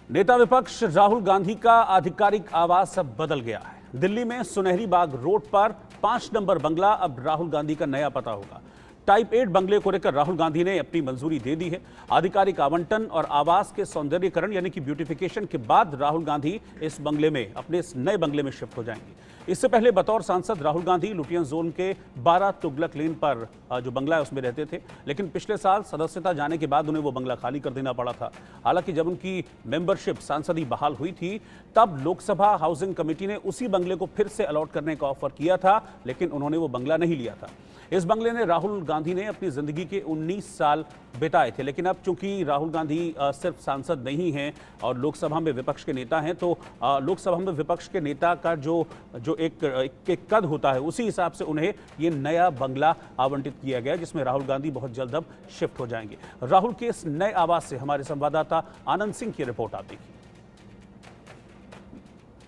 नेता विपक्ष राहुल गांधी का आधिकारिक आवास अब बदल गया है। दिल्ली में सुनहरी बाग रोड पर 5 नंबर बंगला अब राहुल गांधी का नया पता होगा। टाइप 8 बंगले को लेकर राहुल गांधी ने अपनी मंजूरी दे दी है। आधिकारिक आवंटन और आवास के सौंदर्यीकरण यानी कि ब्यूटिफिकेशन के बाद राहुल गांधी इस बंगले में अपने इस नए बंगले में शिफ्ट हो जाएंगे। इससे पहले बतौर सांसद राहुल गांधी लुटियन जोन के 12 तुगलक लेन पर जो बंगला है उसमें रहते थे, लेकिन पिछले साल सदस्यता जाने के बाद उन्हें वो बंगला खाली कर देना पड़ा था। हालांकि जब उनकी मेंबरशिप सांसदी बहाल हुई थी तब लोकसभा हाउसिंग कमेटी ने उसी बंगले को फिर से अलॉट करने का ऑफर किया था, लेकिन उन्होंने वो बंगला नहीं लिया था। इस बंगले ने राहुल गांधी ने अपनी जिंदगी के 19 साल बिताए थे, लेकिन अब चूंकि राहुल गांधी सिर्फ सांसद नहीं हैं और लोकसभा में विपक्ष के नेता हैं, तो लोकसभा में विपक्ष के नेता का जो एक कद होता है उसी हिसाब से उन्हें ये नया बंगला आवंटित किया गया, जिसमें राहुल गांधी बहुत जल्द अब शिफ्ट हो जाएंगे। राहुल के इस नए आवास से हमारे संवाददाता आनंद सिंह की रिपोर्ट आप देखिए।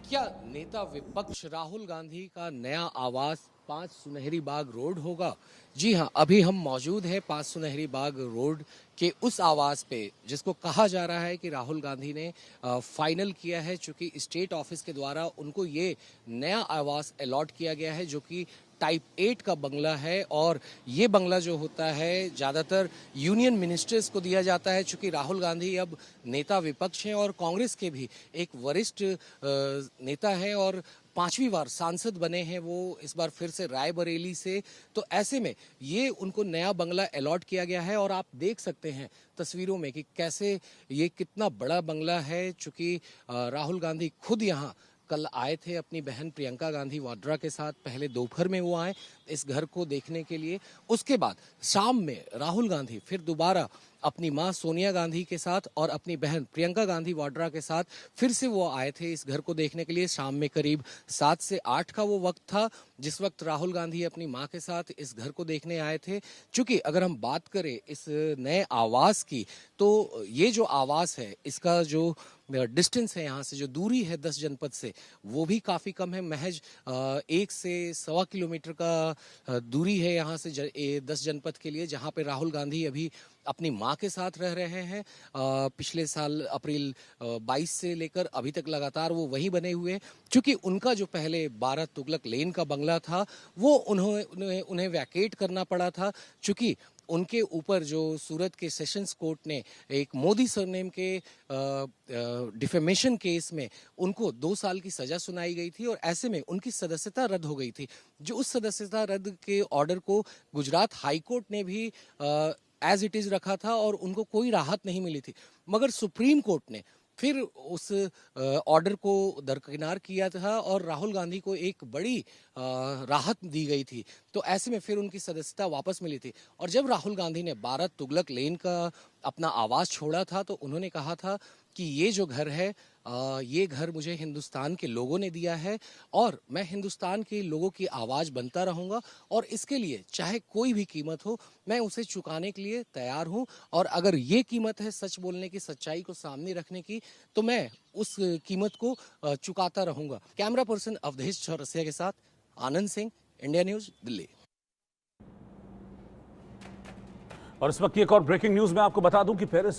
क्या नेता विपक्ष राहुल गांधी का नया आवास 5 सुनहरी बाग रोड होगा? जी हां, अभी हम मौजूद हैं 5 सुनहरी बाग रोड के उस आवास पे जिसको कहा जा रहा है कि राहुल गांधी ने फाइनल किया है, चूंकि स्टेट ऑफिस के द्वारा उनको ये नया आवास अलॉट किया गया है जो कि टाइप 8 का बंगला है। और ये बंगला जो होता है ज़्यादातर यूनियन मिनिस्टर्स को दिया जाता है, चूंकि राहुल गांधी अब नेता विपक्ष हैं और कांग्रेस के भी एक वरिष्ठ नेता है और 5वीं बार सांसद बने हैं वो इस बार फिर से रायबरेली से। तो ऐसे में ये उनको नया बंगला अलॉट किया गया है और आप देख सकते हैं तस्वीरों में कि कैसे ये कितना बड़ा बंगला है। चूंकि राहुल गांधी खुद यहाँ कल आए थे अपनी बहन प्रियंका गांधी वाड्रा के साथ, पहले दोपहर में वो आए इस घर को देखने के लिए। उसके बाद शाम में राहुल गांधी फिर दोबारा अपनी मां सोनिया गांधी के साथ और अपनी बहन प्रियंका गांधी वाड्रा के साथ फिर से वो आए थे इस घर को देखने के लिए। शाम में करीब 7 से 8 का वो वक्त था जिस वक्त राहुल गांधी अपनी मां के साथ इस घर को देखने आए थे। चूंकि अगर हम बात करें इस नए आवास की, तो ये जो आवास है इसका जो डिस्टेंस है यहाँ से, जो दूरी है 10 जनपद से, वो भी काफ़ी कम है। महज 1 से 1.25 किलोमीटर का दूरी है यहाँ से 10 जनपद के लिए, जहाँ पे राहुल गांधी अभी अपनी मां के साथ रह रहे हैं। पिछले साल अप्रैल 22 से लेकर अभी तक लगातार वो वहीं बने हुए। चूंकि उनका जो पहले 12 तुगलक लेन का बंगला था वो उन्हें वैकेट करना पड़ा था, चूंकि उनके ऊपर जो सूरत के सेशंस कोर्ट ने एक मोदी सरनेम के डिफेमेशन केस में उनको 2 साल की सजा सुनाई गई थी और ऐसे में उनकी सदस्यता रद्द हो गई थी। जो उस सदस्यता रद्द के ऑर्डर को गुजरात हाई कोर्ट ने भी एज इट इज रखा था और उनको कोई राहत नहीं मिली थी, मगर सुप्रीम कोर्ट ने फिर उस ऑर्डर को दरकिनार किया था और राहुल गांधी को एक बड़ी राहत दी गई थी। तो ऐसे में फिर उनकी सदस्यता वापस मिली थी। और जब राहुल गांधी ने 12 तुगलक लेन का अपना आवास छोड़ा था तो उन्होंने कहा था कि ये जो घर है ये घर मुझे हिंदुस्तान के लोगों ने दिया है और मैं हिंदुस्तान के लोगों की आवाज़ बनता रहूँगा और इसके लिए चाहे कोई भी कीमत हो मैं उसे चुकाने के लिए तैयार हूँ। और अगर ये कीमत है सच बोलने की, सच्चाई को सामने रखने की, तो मैं उस कीमत को चुकाता रहूँगा। कैमरा पर्सन अवधेश चौरसिया के साथ आनंद सिंह, इंडिया न्यूज़, दिल्ली। और इस वक्त की एक और ब्रेकिंग न्यूज में आपको बता दूं कि पेरिस